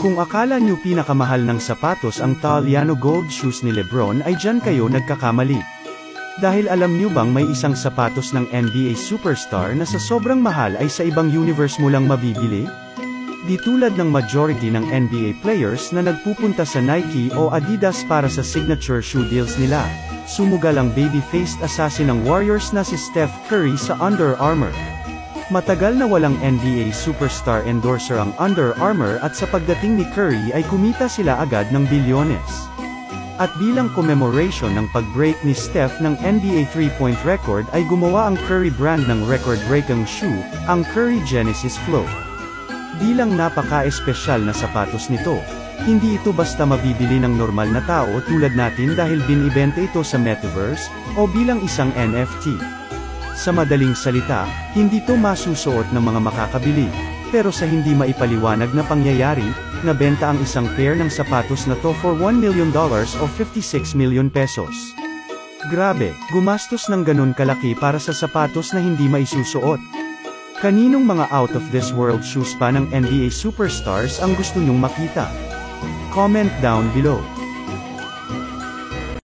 Kung akala nyo pinakamahal ng sapatos ang Taliano Gold Shoes ni Lebron ay dyan kayo nagkakamali. Dahil alam nyo bang may isang sapatos ng NBA superstar na sa sobrang mahal ay sa ibang universe mo lang mabibili? Di tulad ng majority ng NBA players na nagpupunta sa Nike o Adidas para sa signature shoe deals nila. Sumugal ang baby-faced assassin ng Warriors na si Steph Curry sa Under Armour. Matagal na walang NBA superstar endorser ang Under Armour at sa pagdating ni Curry ay kumita sila agad ng bilyones. At bilang commemoration ng pag-break ni Steph ng NBA 3-point record ay gumawa ang Curry brand ng record-breaking shoe, ang Curry Genesis Flow. Bilang napaka-espesyal na sapatos nito, hindi ito basta mabibili ng normal na tao tulad natin dahil binibenta ito sa metaverse, o bilang isang NFT. Sa madaling salita, hindi ito masusuot ng mga makakabili, pero sa hindi maipaliwanag na pangyayari, nabenta ang isang pair ng sapatos na to for $1 million o 56 million pesos. Grabe, gumastos ng ganun kalaki para sa sapatos na hindi maisusuot. Kaninong mga out of this world shoes pa ng NBA superstars ang gusto nyong makita? Comment down below.